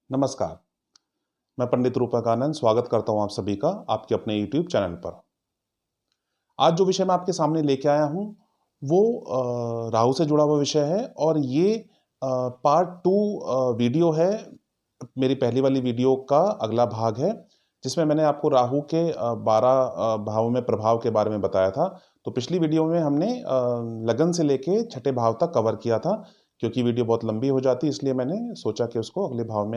नमस्कार। मैं पंडित रूपकानंद स्वागत करता हूं आप सभी का आपके अपने YouTube चैनल पर। आज जो विषय मैं आपके सामने लेके आया हूं वो राहु से जुड़ा हुआ विषय है और ये पार्ट 2 वीडियो है। मेरी पहली वाली वीडियो का अगला भाग है जिसमें मैंने आपको राहु के 12 भावों में प्रभाव के बारे में बताया था। तो पिछली वीडियो में हमने लगन से लेके छठे भाव तक कवर किया था। क्योंकि वीडियो बहुत लंबी हो जाती इसलिए मैंने सोचा कि उसको अगले भाग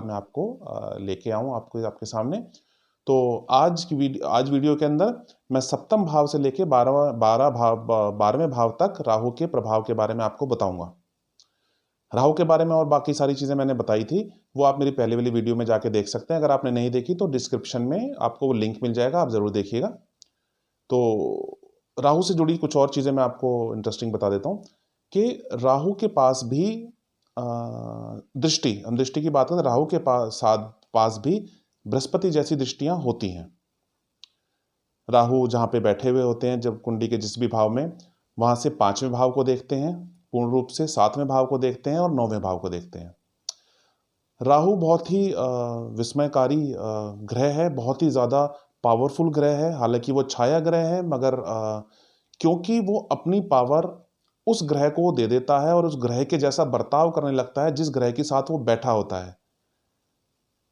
में आपको लेके आऊं आपके सामने। तो आज वीडियो के अंदर मैं सप्तम भाव से लेके 12वें भाव तक राहु के प्रभाव के बारे में आपको बताऊंगा। राहु के बारे में और बाकी सारी चीजें मैंने बताई थी, वो आप मेरी पहले वाली वीडियो में जाके देख सकते हैं। अगर आपने नहीं देखी तो डिस्क्रिप्शन में आपको वो लिंक मिल जाएगा, आप जरूर देखिएगा। तो राहु से जुड़ी कुछ और चीजें मैं आपको इंटरेस्टिंग बता देता हूँ कि राहु के पास भी हम दृष्टि की बात करें, राहु के पास भी बृहस्पति जैसी दृष्टियां होती हैं। राहु जहां पे बैठे हुए होते हैं जब कुंडली के जिस भी भाव में, वहां से 5वें भाव को देखते हैं, पूर्ण रूप से 7वें भाव को देखते हैं और 9वें भाव को देखते हैं। राहु बहुत ही विस्मयकारी ग्रह है, बहुत ही ज्यादा पावरफुल ग्रह है। हालांकि वो छाया ग्रह है मगर क्योंकि वो अपनी पावर उस ग्रह को दे देता है और उस ग्रह के जैसा बर्ताव करने लगता है जिस ग्रह के साथ वो बैठा होता है।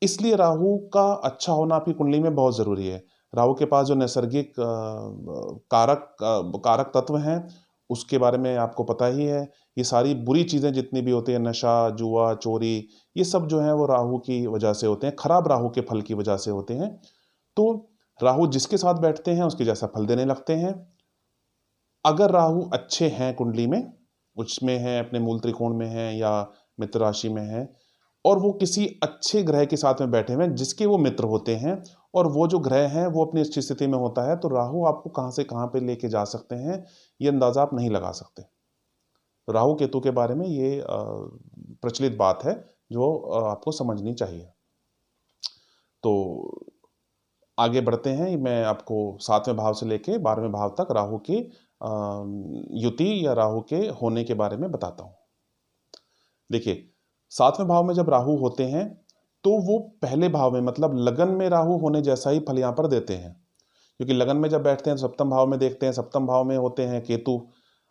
इसलिए राहु का अच्छा होना आपकी कुंडली में बहुत जरूरी है। राहु के पास जो नैसर्गिक कारक तत्व हैं उसके बारे में आपको पता ही है। ये सारी बुरी चीजें जितनी भी होती है, नशा, जुआ, चोरी, ये सब जो है वो राहु की वजह से होते हैं, खराब राहु के फल की वजह से होते हैं। तो राहु जिसके साथ बैठते हैं उसके जैसा फल देने लगते हैं। अगर राहु अच्छे हैं कुंडली में, उसमें है, अपने मूल त्रिकोण में है या मित्र राशि में है, और वो किसी अच्छे ग्रह के साथ में बैठे हुए हैं जिसके वो मित्र होते हैं, और वो जो ग्रह है वो अपनी अच्छी स्थिति में होता है, तो राहु आपको कहां से कहां पे लेके जा सकते हैं ये अंदाजा आप नहीं लगा सकते। राहु केतु के बारे में ये प्रचलित बात है जो आपको समझनी चाहिए। तो आगे बढ़ते हैं। मैं आपको 7वें भाव से लेके 12वें भाव तक राहु की युति या राहु के होने के बारे में बताता हूं। देखिए, 7वें भाव में जब राहु होते हैं तो वो पहले भाव में मतलब लगन में राहु होने जैसा ही फल यहां पर देते हैं। क्योंकि लगन में जब बैठते हैं तो सप्तम भाव में देखते हैं, सप्तम भाव में होते हैं केतु।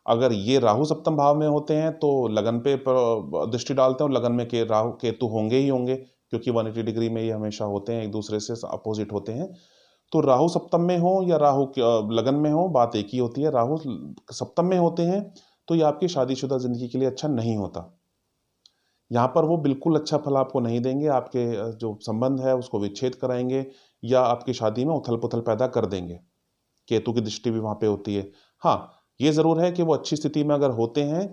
अगर ये राहु सप्तम भाव में होते हैं तो लगन पे दृष्टि डालते हैं और लगन में के राहु केतु होंगे ही होंगे, क्योंकि 180 डिग्री में ये हमेशा होते हैं, एक दूसरे से अपोजिट होते हैं। तो राहु सप्तम में हो या लगन में हो, बात एक ही होती है। राहु सप्तम में होते हैं तो ये आपकी शादीशुदा जिंदगी के लिए अच्छा नहीं होता। यहाँ पर वो बिल्कुल अच्छा फल आपको नहीं देंगे, आपके जो संबंध है उसको विच्छेद कराएंगे या आपकी शादी में उथल पुथल पैदा कर देंगे। केतु की दृष्टि भी वहां पे होती है। हाँ, ये जरूर है कि वो अच्छी स्थिति में अगर होते हैं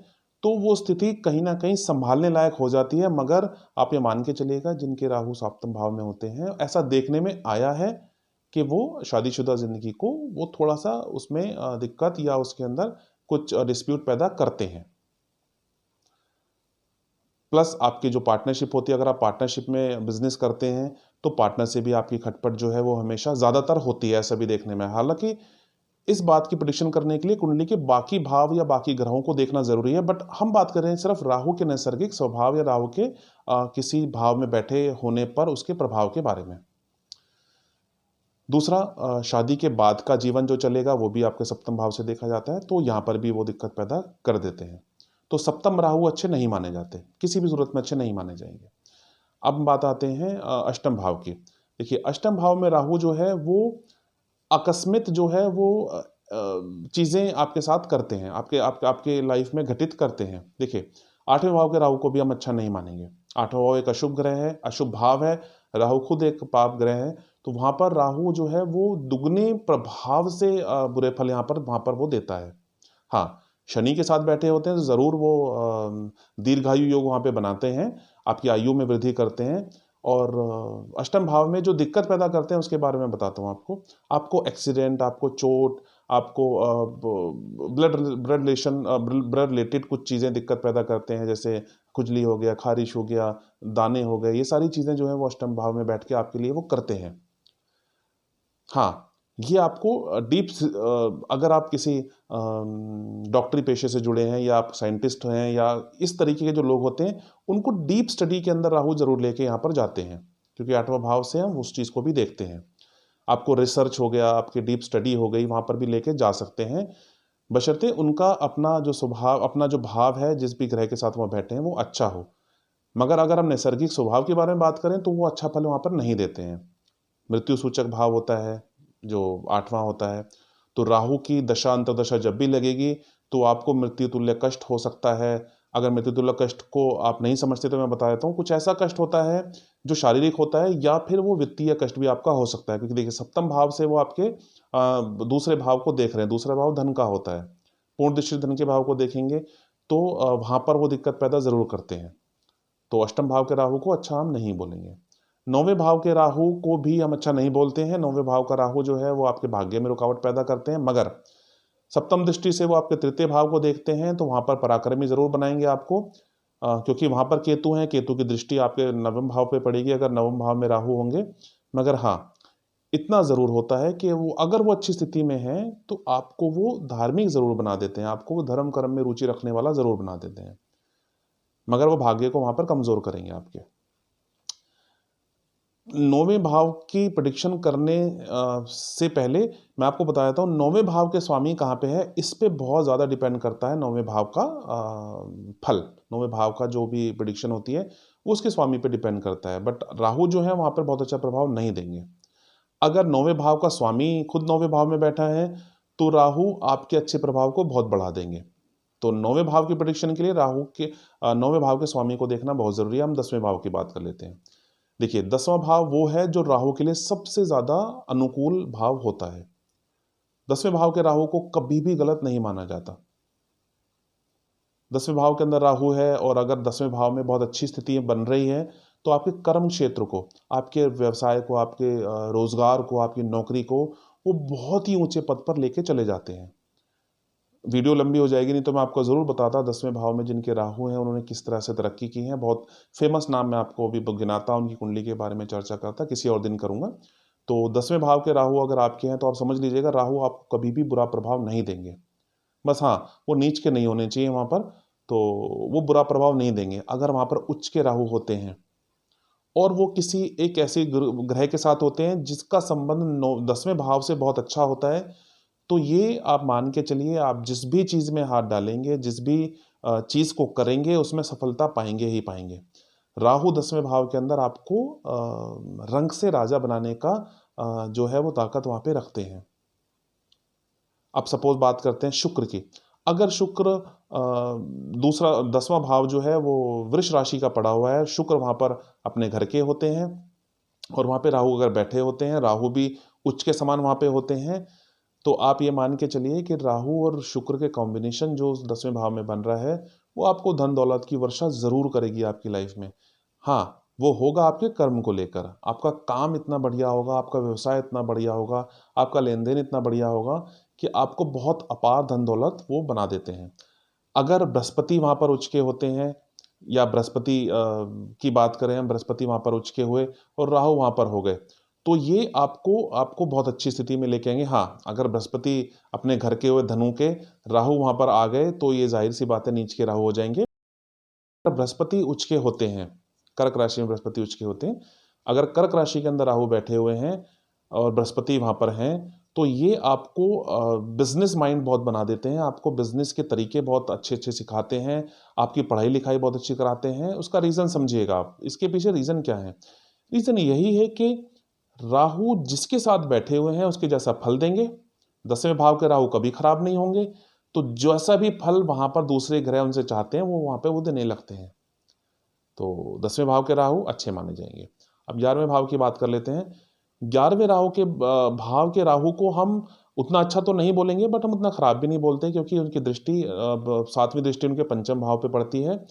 तो वो स्थिति कहीं ना कहीं संभालने लायक हो जाती है, मगर आप ये मान के चलिएगा जिनके राहु सप्तम भाव में होते हैं ऐसा देखने में आया है कि वो शादीशुदा जिंदगी को वो थोड़ा सा उसमें दिक्कत या उसके अंदर कुछ डिस्प्यूट पैदा करते हैं। प्लस आपकी जो पार्टनरशिप होती है, अगर आप पार्टनरशिप में बिजनेस करते हैं तो पार्टनर से भी आपकी खटपट जो है वो हमेशा ज्यादातर होती है, ऐसा भी देखने में। हालांकि इस बात की प्रेडिक्शन करने के लिए कुंडली के बाकी भाव या बाकी ग्रहों को देखना जरूरी है, बट हम बात कर रहे हैं सिर्फ राहु के नैसर्गिक स्वभाव या राहु के किसी भाव में बैठे होने पर उसके प्रभाव के बारे में। दूसरा, शादी के बाद का जीवन जो चलेगा वो भी आपके सप्तम भाव से देखा जाता है, तो यहां पर भी वो दिक्कत पैदा कर देते हैं। तो सप्तम राहु अच्छे नहीं माने जाते, किसी भी सूरत में अच्छे नहीं माने जाएंगे। अब बात आते हैं अष्टम भाव की। देखिए, अष्टम भाव में राहु जो है वो अकस्मित जो है वो चीजें आपके साथ करते हैं, आपके लाइफ में घटित करते हैं। देखिए, 8वें भाव के राहु को भी हम अच्छा नहीं मानेंगे। 8वां भाव एक अशुभ ग्रह है, अशुभ भाव है। राहु खुद एक पाप ग्रह है, तो वहां पर राहु जो है वो दुगने प्रभाव से बुरे फल वहां पर वो देता है। हाँ, शनि के साथ बैठे होते हैं तो जरूर वो दीर्घायु योग वहां पे बनाते हैं, आपकी आयु में वृद्धि करते हैं। और अष्टम भाव में जो दिक्कत पैदा करते हैं उसके बारे में बताता हूँ आपको। आपको एक्सीडेंट, आपको चोट, आपको ब्लड रिलेटेड कुछ चीजें दिक्कत पैदा करते हैं, जैसे खुजली हो गया, खारिश हो गया, दाने हो गए, ये सारी चीजें जो है वो अष्टम भाव में बैठ के आपके लिए वो करते हैं। हाँ, ये आपको डीप, अगर आप किसी डॉक्टरी पेशे से जुड़े हैं या आप साइंटिस्ट हैं या इस तरीके के जो लोग होते हैं, उनको डीप स्टडी के अंदर राहु जरूर लेके यहाँ पर जाते हैं, क्योंकि 8वां भाव से हम उस चीज़ को भी देखते हैं। आपको रिसर्च हो गया, आपकी डीप स्टडी हो गई, वहाँ पर भी लेके जा सकते हैं, बशर्ते उनका अपना जो स्वभाव, अपना जो भाव है, जिस भी ग्रह के साथ वह बैठे हैं वो अच्छा हो। मगर अगर हम नैसर्गिक स्वभाव के बारे में बात करें तो वो अच्छा फल वहाँ पर नहीं देते हैं। मृत्यु सूचक भाव होता है जो 8वां होता है, तो राहु की दशा अंतर्दशा जब भी लगेगी तो आपको मृत्यु तुल्य कष्ट हो सकता है। अगर मृत्यु तुल्य कष्ट को आप नहीं समझते तो मैं बता देता हूँ, कुछ ऐसा कष्ट होता है जो शारीरिक होता है या फिर वो वित्तीय कष्ट भी आपका हो सकता है, क्योंकि देखिए सप्तम भाव से वो आपके दूसरे भाव को देख रहे हैं। दूसरा भाव धन का होता है, पूर्ण दृष्टि धन के भाव को देखेंगे तो वहाँ पर वो दिक्कत पैदा जरूर करते हैं। तो अष्टम भाव के राहु को अच्छा हम नहीं बोलेंगे। 9वें भाव के राहु को भी हम अच्छा नहीं बोलते हैं। 9वें भाव का राहु जो है वो आपके भाग्य में रुकावट पैदा करते हैं, मगर सप्तम दृष्टि से वो आपके तृतीय भाव को देखते हैं तो वहां पर पराक्रमी जरूर बनाएंगे आपको, क्योंकि वहां पर केतु है, केतु की दृष्टि आपके 9वें भाव पे पड़ेगी अगर 9वें भाव में राहु होंगे। मगर हाँ, इतना जरूर होता है कि वो अगर वो अच्छी स्थिति में है तो आपको वो धार्मिक जरूर बना देते हैं, आपको वो धर्म कर्म में रुचि रखने वाला जरूर बना देते हैं, मगर वो भाग्य को वहां पर कमजोर करेंगे आपके। 9वें भाव की प्रेडिक्शन करने से पहले मैं आपको बता देता हूँ 9वें भाव के स्वामी कहाँ पे है, इस पे बहुत ज़्यादा डिपेंड करता है 9वें भाव का फल। 9वें भाव का जो भी प्रेडिक्शन होती है वो उसके स्वामी पे डिपेंड करता है, बट राहु जो है वहाँ पर बहुत अच्छा प्रभाव नहीं देंगे। अगर 9वें भाव का स्वामी खुद 9वें भाव में बैठा है तो राहु आपके अच्छे प्रभाव को बहुत बढ़ा देंगे। तो 9वें भाव की प्रेडिक्शन के लिए राहु के 9वें भाव के स्वामी को देखना बहुत जरूरी है। हम 10वें भाव की बात कर लेते हैं। देखिए 10वां भाव वो है जो राहु के लिए सबसे ज्यादा अनुकूल भाव होता है। 10वें भाव के राहु को कभी भी गलत नहीं माना जाता। 10वें भाव के अंदर राहु है और अगर 10वें भाव में बहुत अच्छी स्थिति बन रही है तो आपके कर्म क्षेत्र को, आपके व्यवसाय को, आपके रोजगार को, आपकी नौकरी को वो बहुत ही ऊंचे पद पर लेके चले जाते हैं। वीडियो लंबी हो जाएगी, नहीं तो मैं आपको जरूर बताता 10वें भाव में जिनके राहु हैं उन्होंने किस तरह से तरक्की की है। बहुत फेमस नाम मैं आपको अभी गिनाता, उनकी कुंडली के बारे में चर्चा करता, किसी और दिन करूंगा। तो 10वें भाव के राहु अगर आपके हैं तो आप समझ लीजिएगा राहु आपको कभी भी बुरा प्रभाव नहीं देंगे। बस हाँ, वो नीच के नहीं होने चाहिए वहां पर, तो वो बुरा प्रभाव नहीं देंगे। अगर वहां पर उच्च के राहु होते हैं और वो किसी एक ऐसे ग्रह के साथ होते हैं जिसका संबंध 10वें भाव से बहुत अच्छा होता है, तो ये आप मान के चलिए आप जिस भी चीज में हाथ डालेंगे, जिस भी चीज को करेंगे उसमें सफलता पाएंगे ही पाएंगे। राहु 10वें भाव के अंदर आपको रंग से राजा बनाने का जो है वो ताकत वहां पे रखते हैं। अब सपोज बात करते हैं शुक्र की। अगर शुक्र दूसरा 10वां भाव जो है वो वृष राशि का पड़ा हुआ है, शुक्र वहां पर अपने घर के होते हैं और वहां पे राहु अगर बैठे होते हैं, राहु भी उच्च के समान वहां पे होते हैं, तो आप ये मान के चलिए कि राहु और शुक्र के कॉम्बिनेशन जो 10वें भाव में बन रहा है वो आपको धन दौलत की वर्षा जरूर करेगी आपकी लाइफ में। हाँ, वो होगा आपके कर्म को लेकर, आपका काम इतना बढ़िया होगा, आपका व्यवसाय इतना बढ़िया होगा, आपका लेन देन इतना बढ़िया होगा कि आपको बहुत अपार धन दौलत वो बना देते हैं। अगर बृहस्पति वहां पर उच्च के होते हैं या बृहस्पति की बात करें हम, बृहस्पति वहां पर उच्च के हुए और राहु वहां पर हो गए, तो ये आपको आपको बहुत अच्छी स्थिति में लेके आएंगे। हाँ, अगर बृहस्पति अपने घर के हुए धनु के, राहु वहां पर आ गए तो ये जाहिर सी बात है नीच के राहु हो जाएंगे। बृहस्पति उच्च के होते हैं, कर्क राशि में बृहस्पति उच्च के होते हैं, अगर कर्क राशि के अंदर राहु बैठे हुए हैं और बृहस्पति वहां पर हैं तो ये आपको बिजनेस माइंड बहुत बना देते हैं, आपको बिजनेस के तरीके बहुत अच्छे अच्छे सिखाते हैं, आपकी पढ़ाई लिखाई बहुत अच्छी कराते हैं। उसका रीजन समझिएगा आप, इसके पीछे रीजन क्या है? रीजन यही है कि राहु जिसके साथ बैठे हुए हैं उसके जैसा फल देंगे। 10वें भाव के राहु कभी खराब नहीं होंगे, तो जैसा भी फल वहां पर दूसरे ग्रह उनसे चाहते हैं वो वहां पे वो देने लगते हैं। तो 10वें भाव के राहु अच्छे माने जाएंगे। अब 11वें भाव की बात कर लेते हैं। 11वें राहु के भाव के राहु को हम उतना अच्छा तो नहीं बोलेंगे, बट हम उतना खराब भी नहीं बोलते, क्योंकि उनकी दृष्टि 7वीं दृष्टि उनके पंचम भाव पे पड़ती है।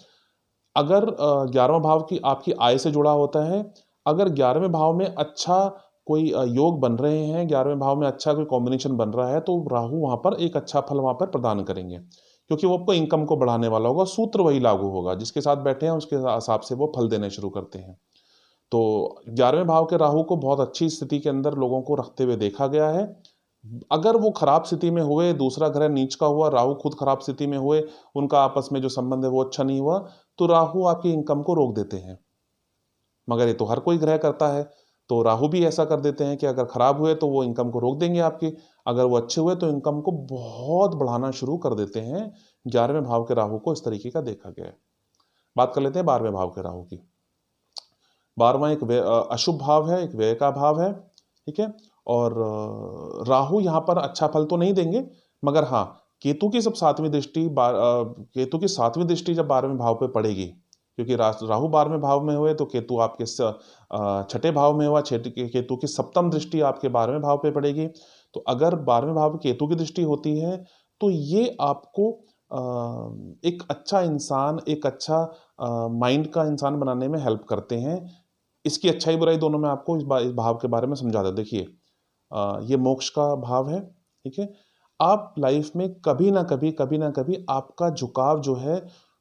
अगर 11वां भाव की आपकी आय से जुड़ा होता है, अगर 11वें भाव में अच्छा कोई योग बन रहे हैं, 11वें भाव में अच्छा कोई कॉम्बिनेशन बन रहा है, तो राहु वहां पर एक अच्छा फल वहां पर प्रदान करेंगे, क्योंकि वो आपको इनकम को बढ़ाने वाला होगा। सूत्र वही लागू होगा, जिसके साथ बैठे हैं उसके हिसाब से वो फल देने शुरू करते हैं। तो 11वें भाव के राहु को बहुत अच्छी स्थिति के अंदर लोगों को रखते हुए देखा गया है। अगर वो खराब स्थिति में हुए, दूसरा ग्रह नीच का हुआ, राहु खुद खराब स्थिति में हुए, उनका आपस में जो संबंध है वो अच्छा नहीं हुआ, तो राहु आपकी इनकम को रोक देते हैं। मगर ये तो हर कोई ग्रह करता है, तो राहु भी ऐसा कर देते हैं कि अगर खराब हुए तो वो इनकम को रोक देंगे आपकी, अगर वो अच्छे हुए तो इनकम को बहुत बढ़ाना शुरू कर देते हैं। 11वें भाव के राहु को इस तरीके का देखा गया है। बात कर लेते हैं 12वें भाव के राहु की। 12वां एक अशुभ भाव है, एक व्यय का भाव है, ठीक है। और राहु यहाँ पर अच्छा फल तो नहीं देंगे, मगर हाँ, केतु की सब सातवीं दृष्टि केतु की सातवीं दृष्टि जब 12वें भाव पे पड़ेगी, क्योंकि राहु 12वें भाव में हुए तो केतु आपके छठे भाव में हुआ, केतु की सप्तम दृष्टि आपके 12वें भाव पे पड़ेगी। तो अगर 12वें भाव केतु की दृष्टि होती है तो ये आपको एक अच्छा इंसान, एक अच्छा माइंड का इंसान बनाने में हेल्प करते हैं। इसकी अच्छाई बुराई दोनों में आपको इस भाव के बारे में समझा दे। देखिए, ये मोक्ष का भाव है, ठीक है। आप लाइफ में कभी ना कभी आपका झुकाव जो है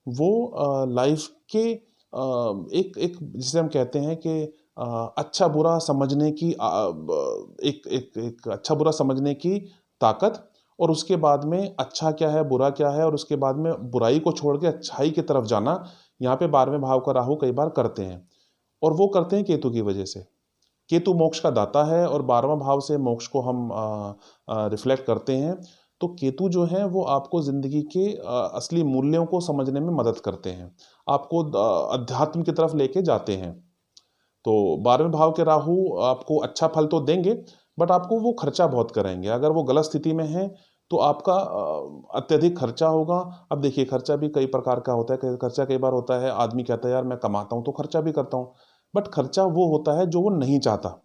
वो लाइफ के जिसे हम कहते हैं कि अच्छा बुरा समझने की एक अच्छा बुरा समझने की ताकत, और उसके बाद में अच्छा क्या है बुरा क्या है, और उसके बाद में बुराई को छोड़ के अच्छाई की तरफ जाना, यहाँ पे 12वें भाव का राहु कई बार करते हैं। और वो करते हैं केतु की वजह से। केतु मोक्ष का दाता है और 12वां भाव से मोक्ष को हम रिफ्लेक्ट करते हैं। तो केतु जो है वो आपको ज़िंदगी के असली मूल्यों को समझने में मदद करते हैं, आपको अध्यात्म की तरफ लेके जाते हैं। तो 12वें भाव के राहु आपको अच्छा फल तो देंगे, बट आपको वो खर्चा बहुत कराएंगे। अगर वो गलत स्थिति में है तो आपका अत्यधिक खर्चा होगा। अब देखिए, खर्चा भी कई प्रकार का होता है। खर्चा कई बार होता है, आदमी कहता है यार मैं कमाता हूँ तो खर्चा भी करता हूँ, बट खर्चा वो होता है जो वो नहीं चाहता।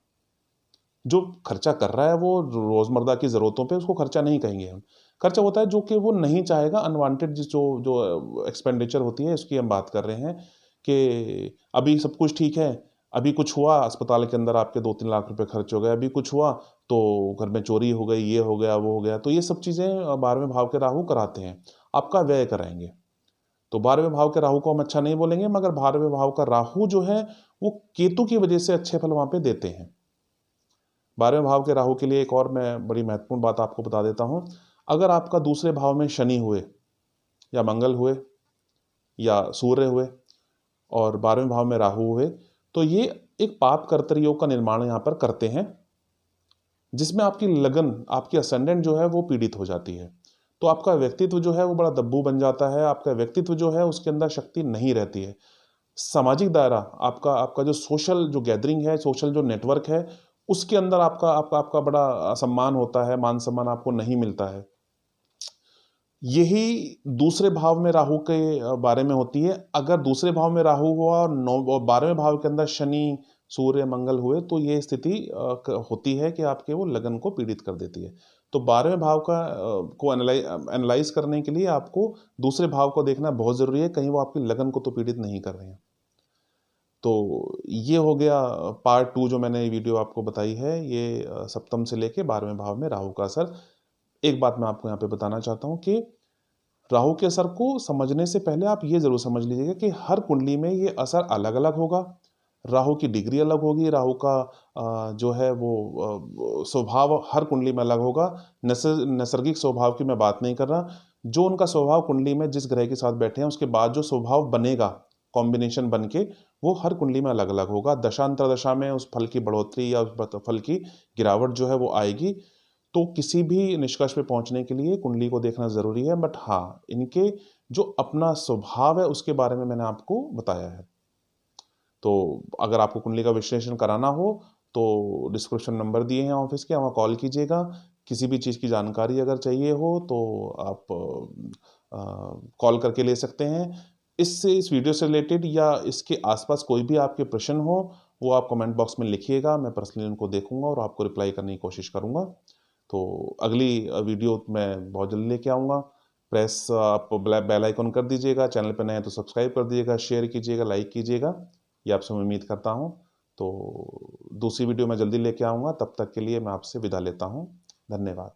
जो खर्चा कर रहा है वो रोजमर्रा की जरूरतों पे, उसको खर्चा नहीं कहेंगे हम। खर्चा होता है जो कि वो नहीं चाहेगा, अनवांटेड जो जो एक्सपेंडिचर होती है, इसकी हम बात कर रहे हैं कि अभी सब कुछ ठीक है, अभी कुछ हुआ अस्पताल के अंदर आपके 2-3 लाख रुपए खर्च हो गए, अभी कुछ हुआ तो घर में चोरी हो गई, ये हो गया वो हो गया। तो ये सब चीजें 12वें भाव के राहु कराते हैं, आपका व्यय कराएंगे। तो 12वें भाव के राहु को हम अच्छा नहीं बोलेंगे, मगर 12वें भाव का राहु जो है वो केतु की वजह से अच्छे फल वहां पे देते हैं। 12वें भाव के राहु के लिए एक और मैं बड़ी महत्वपूर्ण बात आपको बता देता हूं। अगर आपका दूसरे भाव में शनि हुए या मंगल हुए या सूर्य हुए और 12वें भाव में राहु हुए, तो ये एक पाप कर्तृयोग का निर्माण यहां पर करते हैं, जिसमें आपकी लगन, आपकी असेंडेंट जो है वो पीड़ित हो जाती है। तो आपका व्यक्तित्व जो है वो बड़ा दब्बू बन जाता है, आपका व्यक्तित्व जो है उसके अंदर शक्ति नहीं रहती है। सामाजिक दायरा, आपका आपका जो सोशल जो गैदरिंग है, सोशल जो नेटवर्क है, उसके अंदर आपका आपका आपका बड़ा सम्मान होता है, मान सम्मान आपको नहीं मिलता है। यही दूसरे भाव में राहु के बारे में होती है। अगर दूसरे भाव में राहु हुआ और 12वें भाव के अंदर शनि सूर्य मंगल हुए, तो ये स्थिति होती है कि आपके वो लगन को पीड़ित कर देती है। तो 12वें भाव को एनालाइज करने के लिए आपको दूसरे भाव को देखना बहुत जरूरी है, कहीं वो आपकी लगन को तो पीड़ित नहीं कर रहे हैं। तो ये हो गया पार्ट 2 जो मैंने वीडियो आपको बताई है, ये सप्तम से लेके 12वें भाव में राहु का असर। एक बात मैं आपको यहाँ पे बताना चाहता हूँ कि राहु के असर को समझने से पहले आप ये जरूर समझ लीजिएगा कि हर कुंडली में ये असर अलग अलग होगा। राहु की डिग्री अलग होगी, राहु का जो है वो स्वभाव हर कुंडली में अलग होगा। नैसर्गिक स्वभाव की मैं बात नहीं कर रहा, जो उनका स्वभाव कुंडली में जिस ग्रह के साथ बैठे हैं उसके बाद जो स्वभाव बनेगा कॉम्बिनेशन बन के, वो हर कुंडली में अलग अलग होगा। दशांतर दशा में उस फल की बढ़ोतरी या उस फल की गिरावट जो है वो आएगी। तो किसी भी निष्कर्ष पे पहुंचने के लिए कुंडली को देखना जरूरी है, बट हाँ, इनके जो अपना स्वभाव है उसके बारे में मैंने आपको बताया है। तो अगर आपको कुंडली का विश्लेषण कराना हो तो डिस्क्रिप्शन नंबर दिए हैं ऑफिस के, वहाँ कॉल कीजिएगा। किसी भी चीज़ की जानकारी अगर चाहिए हो तो आप कॉल करके ले सकते हैं। इस वीडियो से रिलेटेड या इसके आसपास कोई भी आपके प्रश्न हो, वो आप कमेंट बॉक्स में लिखिएगा, मैं पर्सनली उनको देखूंगा और आपको रिप्लाई करने की कोशिश करूंगा। तो अगली वीडियो मैं बहुत जल्दी लेके आऊँगा। प्रेस आप बेल आइकन कर दीजिएगा, चैनल पर नए हैं तो सब्सक्राइब कर दीजिएगा, शेयर कीजिएगा, लाइक कीजिएगा, ये आपसे मैं उम्मीद करता हूँ। तो दूसरी वीडियो मैं जल्दी लेके आऊँगा, तब तक के लिए मैं आपसे विदा लेता हूँ। धन्यवाद।